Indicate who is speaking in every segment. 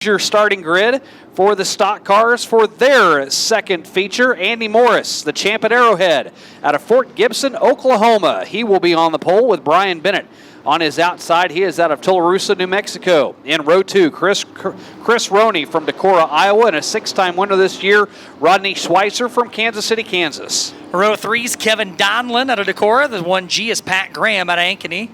Speaker 1: Your starting grid for the stock cars for their second feature. Andy Morris, the champ at Arrowhead, out of Fort Gibson, Oklahoma. He will be on the pole with Brian Bennett on his outside. He is out of Tularosa, New Mexico. In row 2, Chris Roney from Decorah, Iowa, and a 6-time winner this year, Rodney Schweitzer from Kansas City, Kansas.
Speaker 2: Row 3's Kevin Donlin out of Decorah. The 1G is Pat Graham out of Ankeny.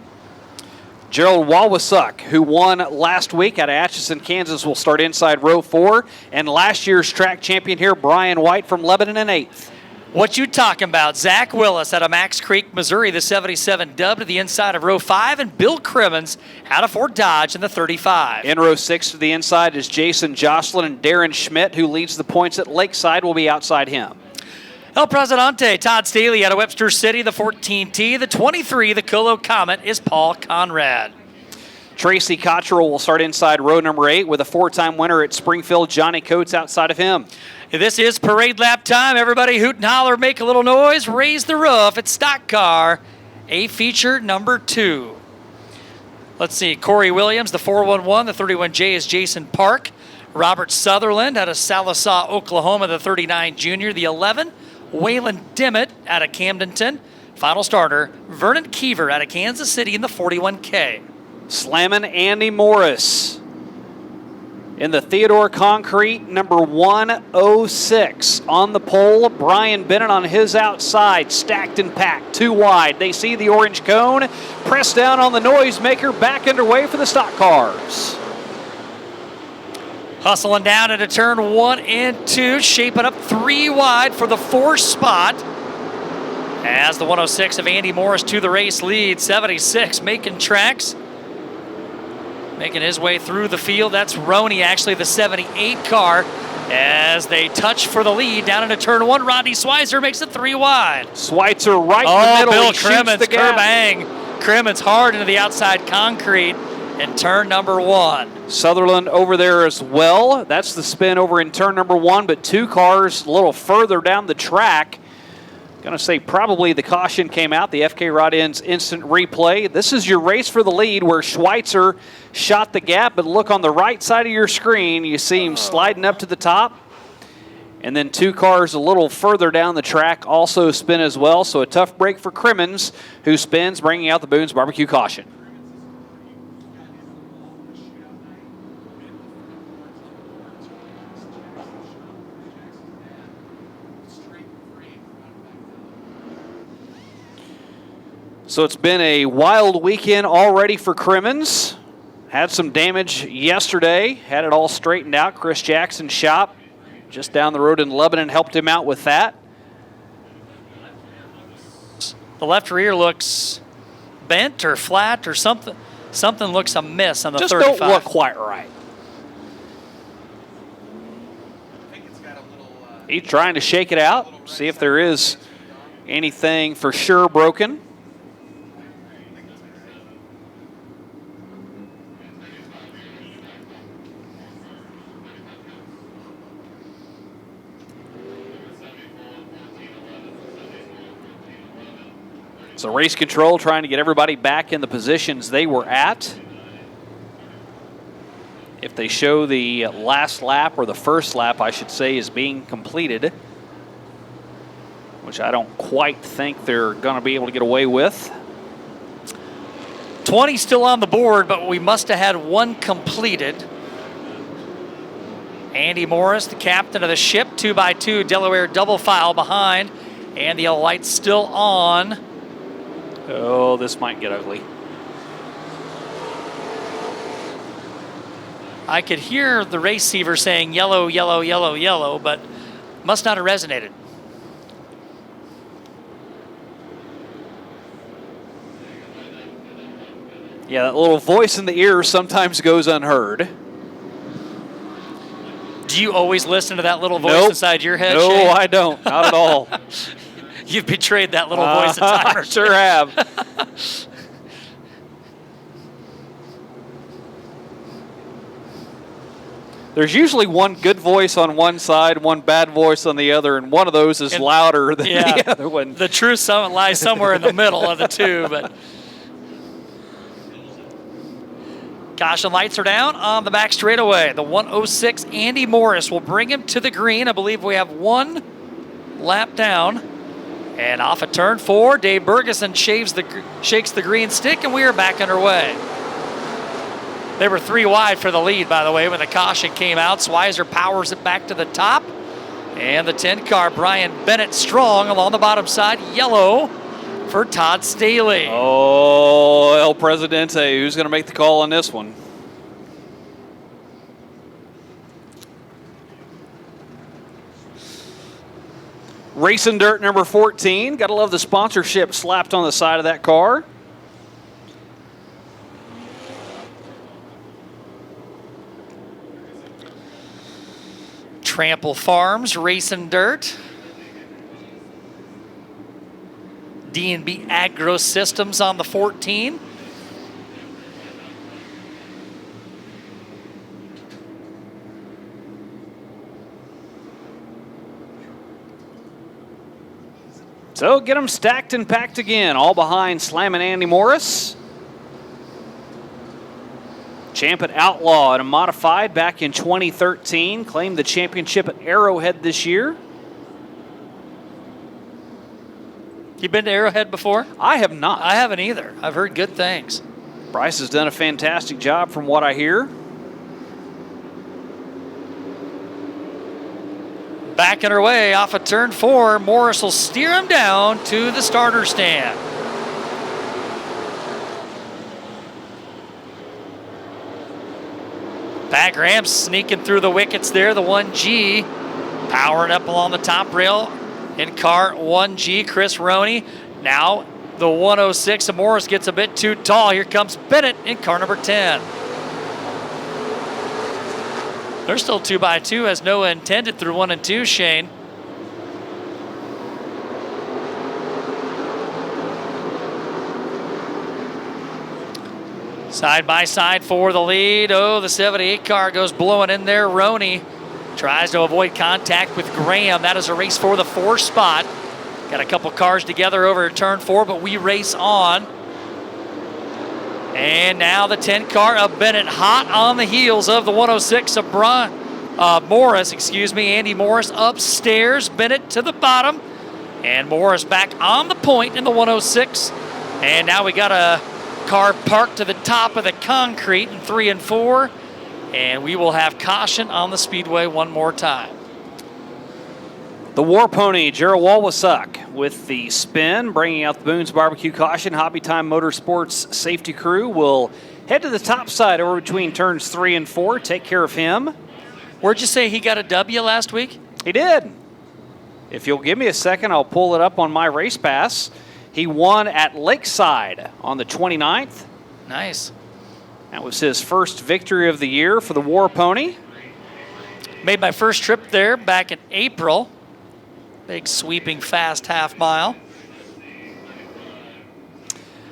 Speaker 1: Gerald Wawasuk, who won last week out of Atchison, Kansas, will start inside row 4. And last year's track champion here, Brian White from Lebanon, in 8th.
Speaker 2: What you talking about? Zach Willis out of Max Creek, Missouri, the 77 Dub to the inside of row 5. And Bill Crimmins out of Fort Dodge in the 35.
Speaker 1: In row 6 to the inside is Jason Jocelyn, and Darren Schmidt, who leads the points at Lakeside, will be outside him.
Speaker 2: El Presidente, Todd Staley out of Webster City, the 14T. The 23, the Colo Comet, is Paul Conrad.
Speaker 1: Tracy Cottrell will start inside row number 8 with a 4-time winner at Springfield, Johnny Coates, outside of him.
Speaker 2: This is parade lap time. Everybody hoot and holler, make a little noise, raise the roof. It's stock car, A feature number 2. Let's see, Corey Williams, the 411, the 31J is Jason Park. Robert Sutherland out of Sallisaw, Oklahoma, the 39 Junior, the 11. Waylon Dimmitt out of Camdenton. Final starter, Vernon Keever out of Kansas City in the 41K.
Speaker 1: Slammin' Andy Morris in the Theodore Concrete, number 106. On the pole, Brian Bennett on his outside, stacked and packed, 2 wide. They see the orange cone, press down on the noisemaker, back underway for the stock cars.
Speaker 2: Hustling down into turn 1 and 2, shaping up 3 wide for the 4th spot. As the 106 of Andy Morris to the race lead, 76 making tracks. Making his way through the field. That's Roney, actually the 78 car. As they touch for the lead down into turn 1, Rodney Schweitzer makes it 3 wide.
Speaker 1: Schweitzer right in the middle.
Speaker 2: Bill
Speaker 1: he
Speaker 2: Crimmins,
Speaker 1: shoots the gap.
Speaker 2: Kerbang. Crimmins hard into the outside concrete in turn number 1.
Speaker 1: Sutherland over there as well. That's the spin over in turn number 1, but 2 cars a little further down the track. Going to say probably the caution came out. The FK Rod Ends instant replay. This is your race for the lead where Schweitzer shot the gap, but look on the right side of your screen. You see him sliding up to the top. And then 2 cars a little further down the track also spin as well. So a tough break for Crimmins, who spins, bringing out the Boone's Barbecue caution. So it's been a wild weekend already for Crimmins. Had some damage yesterday, had it all straightened out. Chris Jackson's shop just down the road in Lebanon helped him out with that.
Speaker 2: The left rear looks bent or flat or something. Something looks amiss on the 35.
Speaker 1: Just don't look quite right. He's trying to shake it out, see if there is anything for sure broken. So race control trying to get everybody back in the positions they were at. If they show the last lap, or the first lap, I should say, is being completed, which I don't quite think they're going to be able to get away with.
Speaker 2: 20 still on the board, but we must have had 1 completed. Andy Morris, the captain of the ship, 2x2 Delaware double file behind, and the light's still on.
Speaker 1: Oh, this might get ugly.
Speaker 2: I could hear the receiver saying yellow, yellow, yellow, yellow, but must not have resonated.
Speaker 1: Yeah, that little voice in the ear sometimes goes unheard.
Speaker 2: Do you always listen to that little voice inside your head,
Speaker 1: No,
Speaker 2: Shane?
Speaker 1: I don't. Not at all.
Speaker 2: You've betrayed that little voice a time or
Speaker 1: I sure have. There's usually one good voice on one side, one bad voice on the other, and one of those is louder than the other one.
Speaker 2: The truth lies somewhere in the middle of the two, but Caution lights are down on the back straightaway. The 106 Andy Morris will bring him to the green. I believe we have one lap down. And off at turn 4, Dave Bergeson shakes the green stick, and we are back underway. They were 3 wide for the lead, by the way, when the caution came out. Schweizer powers it back to the top. And the 10 car, Brian Bennett strong along the bottom side, yellow for Todd Staley.
Speaker 1: Oh, El Presidente, who's going to make the call on this one? Racing Dirt number 14. Got to love the sponsorship slapped on the side of that car.
Speaker 2: Trample Farms, Racing Dirt. D&B Agro Systems on the 14.
Speaker 1: So get them stacked and packed again, all behind Slammin' Andy Morris. Champ at Outlaw in a modified back in 2013. Claimed the championship at Arrowhead this year.
Speaker 2: You been to Arrowhead before?
Speaker 1: I have not.
Speaker 2: I haven't either. I've heard good things.
Speaker 1: Bryce has done a fantastic job from what I hear.
Speaker 2: Back underway off of turn 4. Morris will steer him down to the starter stand. Pat Graham sneaking through the wickets there. The 1G powering up along the top rail in car 1G. Chris Roney. Now the 106 of Morris gets a bit too tall. Here comes Bennett in car number 10. They're still 2x2 as Noah intended through 1 and 2, Shane. Side by side for the lead. Oh, the 78 car goes blowing in there. Roney tries to avoid contact with Graham. That is a race for the 4 spot. Got a couple cars together over at turn 4, but we race on. And now the 10 car of Bennett hot on the heels of the 106 of Morris, Andy Morris upstairs, Bennett to the bottom. And Morris back on the point in the 106. And now we got a car parked to the top of the concrete in 3 and 4. And we will have caution on the speedway one more time.
Speaker 1: The War Pony, Gerald Walwasak, with the spin, bringing out the Boone's Barbecue caution. Hobby Time Motorsports safety crew will head to the top side over between turns 3 and 4. Take care of him.
Speaker 2: Where'd you say he got a W last week?
Speaker 1: He did. If you'll give me a second, I'll pull it up on my race pass. He won at Lakeside on the 29th.
Speaker 2: Nice.
Speaker 1: That was his first victory of the year for the War Pony.
Speaker 2: Made my first trip there back in April. Big sweeping fast half mile.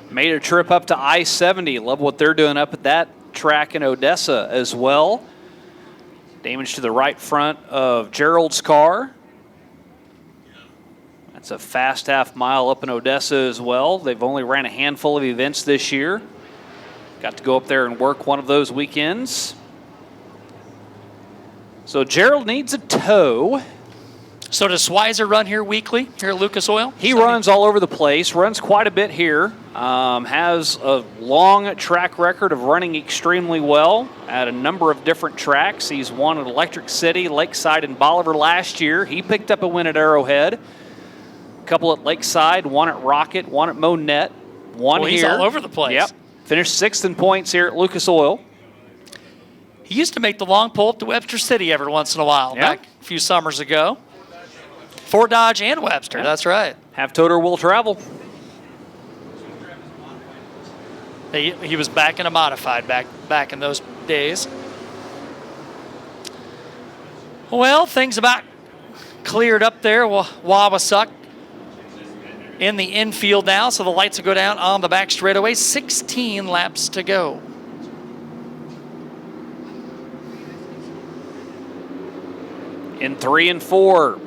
Speaker 1: Made a trip up to I-70. Love what they're doing up at that track in Odessa as well. Damage to the right front of Gerald's car. That's a fast half mile up in Odessa as well. They've only ran a handful of events this year. Got to go up there and work one of those weekends. So Gerald needs a tow.
Speaker 2: So does Schweizer run here weekly, here at Lucas Oil?
Speaker 1: He runs all over the place, runs quite a bit here, has a long track record of running extremely well at a number of different tracks. He's won at Electric City, Lakeside, and Bolivar last year. He picked up a win at Arrowhead, a couple at Lakeside, one at Rocket, one at Monette, one here.
Speaker 2: He's all over the place.
Speaker 1: Yep. Finished 6th in points here at Lucas Oil.
Speaker 2: He used to make the long pull up to Webster City every once in a while, back a few summers ago. Fort Dodge and Webster, that's right.
Speaker 1: Have Toter will travel.
Speaker 2: He was back in a modified back in those days. Well, things about cleared up there. Wawasuk in the infield now, so the lights will go down on the back straightaway. 16 laps to go. In
Speaker 1: 3 and 4.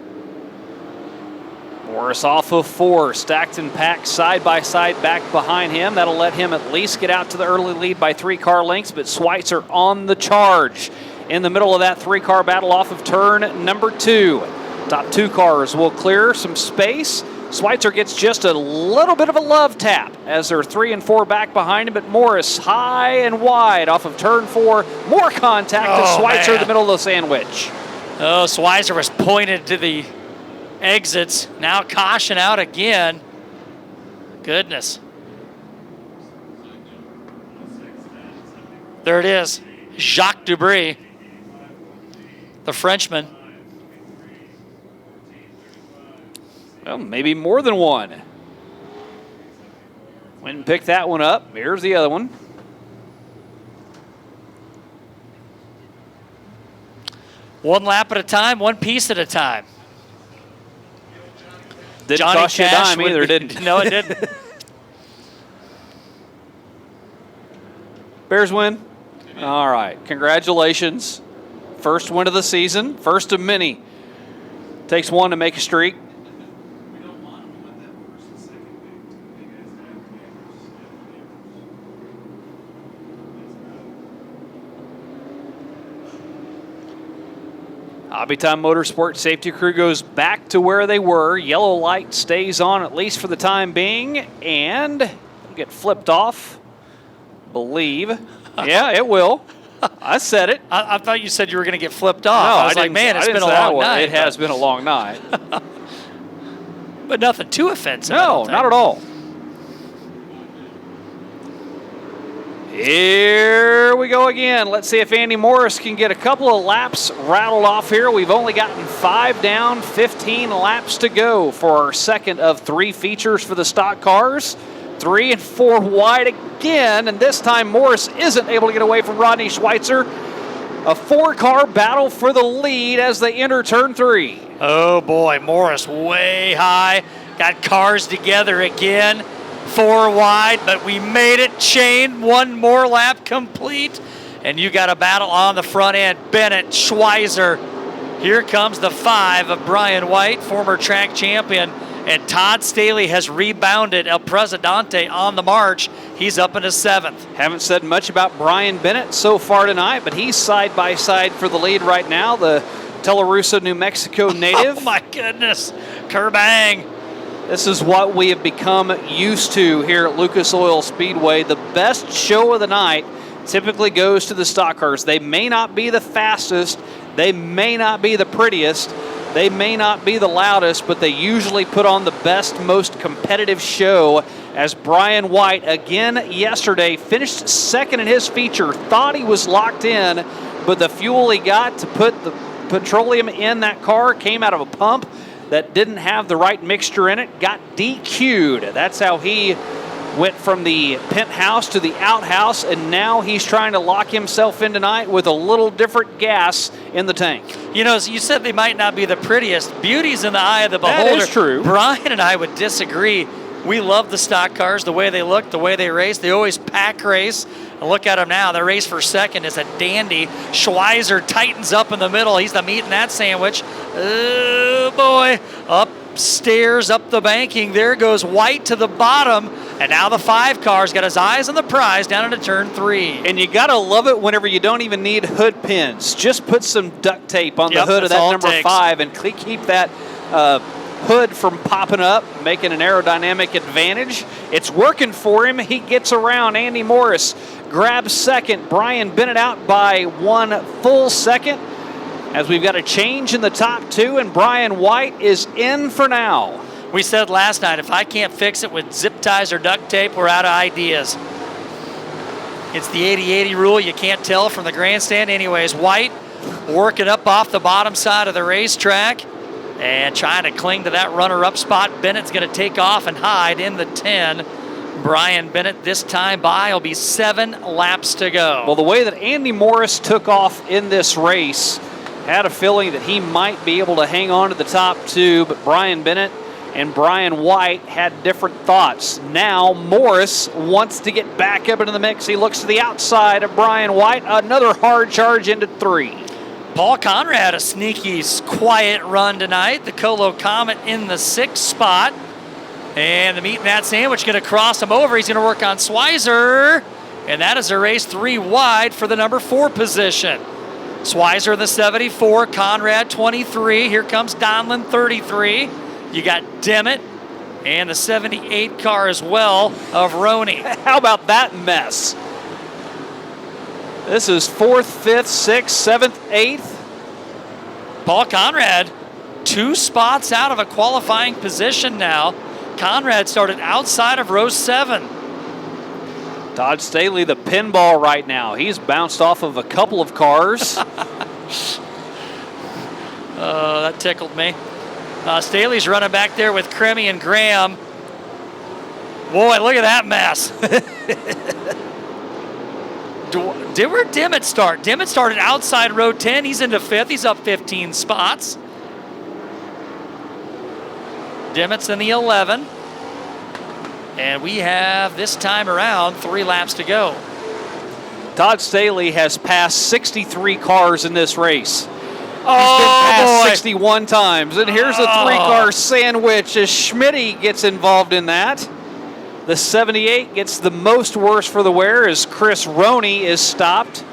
Speaker 1: Morris off of 4, stacked and packed side by side back behind him. That'll let him at least get out to the early lead by 3 car lengths, but Schweitzer on the charge in the middle of that 3-car battle off of turn number 2. Top 2 cars will clear some space. Schweitzer gets just a little bit of a love tap as they're 3 and 4 back behind him, but Morris high and wide off of turn 4. More contact to Schweitzer in the middle of the sandwich.
Speaker 2: Oh, Schweitzer was pointed to the exits. Now caution out again. Goodness. There it is. Jacques Dubry, the Frenchman.
Speaker 1: Well, maybe more than one. Went and picked that one up. Here's the other one.
Speaker 2: One lap at a time, one piece at a time.
Speaker 1: Didn't
Speaker 2: Johnny
Speaker 1: cost you a
Speaker 2: Cash
Speaker 1: dime either, didn't it?
Speaker 2: No, it didn't.
Speaker 1: Bears win. All right, congratulations. First win of the season, first of many. Takes one to make a streak. Hobby Time Motorsports safety crew goes back to where they were. Yellow light stays on at least for the time being, and get flipped off. Believe. Yeah, it will. I said it.
Speaker 2: I thought you said you were going to get flipped off.
Speaker 1: No,
Speaker 2: I was like, man, it's been a long night.
Speaker 1: It has been a long night.
Speaker 2: But nothing too offensive.
Speaker 1: No, not at all. Here we go again. Let's see if Andy Morris can get a couple of laps rattled off here. We've only gotten 5 down, 15 laps to go for our second of 3 features for the stock cars. 3 and 4 wide again, and this time Morris isn't able to get away from Rodney Schweitzer. A 4-car battle for the lead as they enter turn 3.
Speaker 2: Oh boy, Morris way high. Got cars together again. 4 wide, but we made it. Chain, 1 more lap complete. And you got a battle on the front end. Bennett, Schweitzer. Here comes the 5 of Brian White, former track champion. And Todd Staley has rebounded El Presidente on the march. He's up into 7th.
Speaker 1: Haven't said much about Brian Bennett so far tonight, but he's side by side for the lead right now. The Tularosa, New Mexico native.
Speaker 2: Oh my goodness. Kerbang.
Speaker 1: This is what we have become used to here at Lucas Oil Speedway. The best show of the night typically goes to the stock cars. They may not be the fastest, they may not be the prettiest, they may not be the loudest, but they usually put on the best, most competitive show. As Brian White, again yesterday, finished 2nd in his feature, thought he was locked in, but the fuel he got to put the petroleum in that car came out of a pump that didn't have the right mixture in it, got DQ'd. That's how he went from the penthouse to the outhouse, and now he's trying to lock himself in tonight with a little different gas in the tank.
Speaker 2: You know, you said they might not be the prettiest. Beauty's in the eye of the beholder.
Speaker 1: That is true.
Speaker 2: Brian and I would disagree. We love the stock cars, the way they look, the way they race. They always pack race. And look at them now. The race for 2nd is a dandy. Schweitzer tightens up in the middle. He's the meat in that sandwich. Oh, boy. Upstairs, up the banking. There goes White to the bottom. And now the 5 car's got his eyes on the prize down into turn 3.
Speaker 1: And you got to love it whenever you don't even need hood pins. Just put some duct tape on the hood of that number 5 and keep that hood from popping up, making an aerodynamic advantage. It's working for him. He gets around Andy Morris, grabs 2nd. Brian Bennett out by 1 full second as we've got a change in the top 2, and Brian White is in for now.
Speaker 2: We said last night, if I can't fix it with zip ties or duct tape, we're out of ideas. It's the 80-80 rule. You can't tell from the grandstand. Anyways, White working up off the bottom side of the racetrack and trying to cling to that runner-up spot. Bennett's going to take off and hide in the 10. Brian Bennett this time by. Will be 7 laps to go.
Speaker 1: Well, the way that Andy Morris took off in this race, had a feeling that he might be able to hang on to the top 2, but Brian Bennett and Brian White had different thoughts. Now Morris wants to get back up into the mix. He looks to the outside of Brian White. Another hard charge into 3.
Speaker 2: Paul Conrad, a sneaky, quiet run tonight. The Colo Comet in the 6th spot. And the meat and that sandwich going to cross him over. He's going to work on Schweizer. And that is a race 3 wide for the number 4 position. Schweizer in the 74, Conrad 23. Here comes Donlin 33. You got Dimmitt and the 78 car as well of Roney.
Speaker 1: How about that mess? This is 4th, 5th, 6th, 7th, 8th.
Speaker 2: Paul Conrad, 2 spots out of a qualifying position now. Conrad started outside of row 7.
Speaker 1: Todd Staley, the pinball right now. He's bounced off of a couple of cars.
Speaker 2: That tickled me. Staley's running back there with Cremy and Graham. Boy, look at that mess. Where Dimmitt start? Dimmitt started outside row 10. He's into 5th. He's up 15 spots. Dimmitt's in the 11. And we have, this time around, 3 laps to go.
Speaker 1: Todd Staley has passed 63 cars in this race. He's
Speaker 2: Oh,
Speaker 1: been passed
Speaker 2: boy.
Speaker 1: 61 times. And here's a 3-car sandwich as Schmitty gets involved in that. The 78 gets the most worse for the wear as Chris Roney is stopped.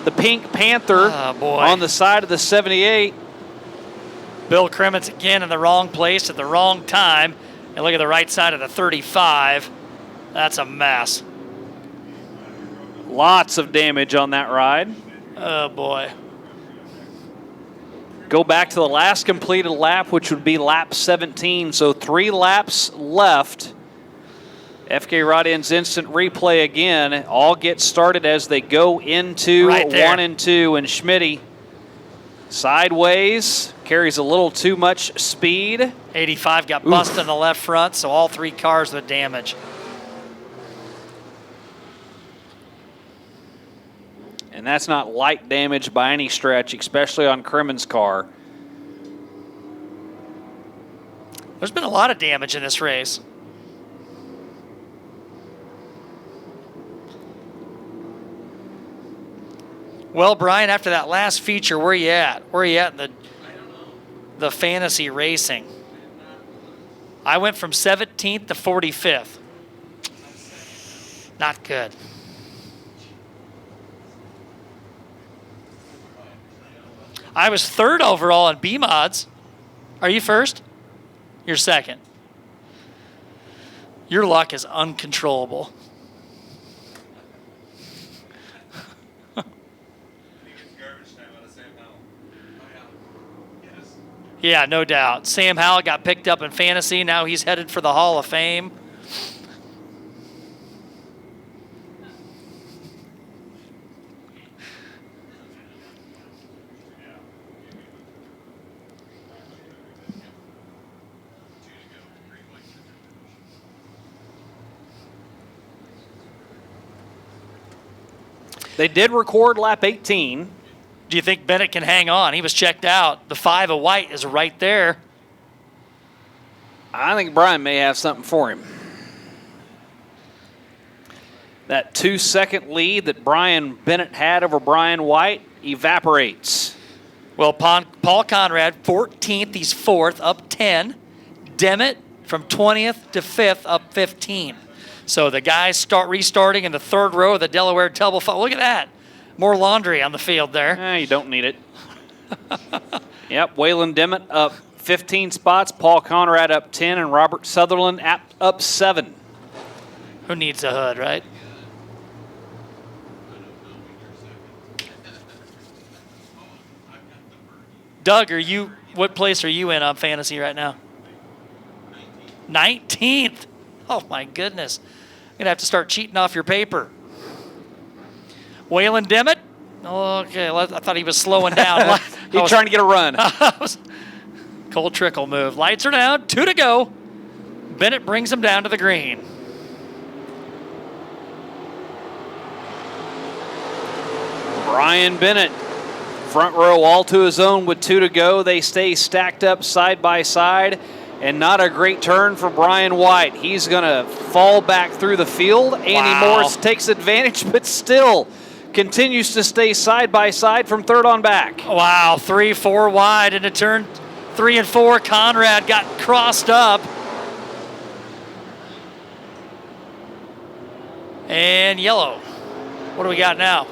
Speaker 1: The Pink Panther on the side of the 78.
Speaker 2: Bill Crimmins again in the wrong place at the wrong time. And look at the right side of the 35. That's a mess.
Speaker 1: Lots of damage on that ride.
Speaker 2: Oh, boy.
Speaker 1: Go back to the last completed lap, which would be lap 17. So 3 laps left. FK Rod Ends instant replay again. All get started as they go into 1 and 2. And Schmitty sideways, carries a little too much speed.
Speaker 2: 85 got busted in the left front, so all 3 cars with damage.
Speaker 1: And that's not light damage by any stretch, especially on Crimmins' car.
Speaker 2: There's been a lot of damage in this race. Well, Brian, after that last feature, where are you at? Where are you at in the fantasy racing? I went from 17th to 45th. Not good. I was 3rd overall in B mods. Are you 1st? You're 2nd. Your luck is uncontrollable. Yeah, no doubt. Sam Howell got picked up in fantasy. Now he's headed for the Hall of Fame.
Speaker 1: They did record lap 18.
Speaker 2: Do you think Bennett can hang on? He was checked out. The 5 of white is right there.
Speaker 1: I think Brian may have something for him. That 2-second lead that Brian Bennett had over Brian White evaporates.
Speaker 2: Well, Paul Conrad, 14th. He's 4th, up 10. Dimmitt from 20th to 5th, up 15. So the guys restarting in the 3rd row of the Delaware Double. Look at that. More laundry on the field there.
Speaker 1: You don't need it. Yep, Waylon Dimmitt up 15 spots, Paul Conrad up 10, and Robert Sutherland up 7.
Speaker 2: Who needs a hood, right? Doug, what place are you in on fantasy right now? 19th. Oh, my goodness. I'm going to have to start cheating off your paper. Waylon Dimmitt. Okay, I thought he was slowing down.
Speaker 1: He's trying to get a run.
Speaker 2: Cold trickle move. Lights are down. 2 to go. Bennett brings him down to the green.
Speaker 1: Brian Bennett, front row all to his own with 2 to go. They stay stacked up side by side. And not a great turn for Brian White. He's going to fall back through the field. Andy Morris takes advantage, but still continues to stay side by side from third on back.
Speaker 2: Wow, 3, 4 wide into turn 3 and 4. Conrad got crossed up. And yellow. What do we got now?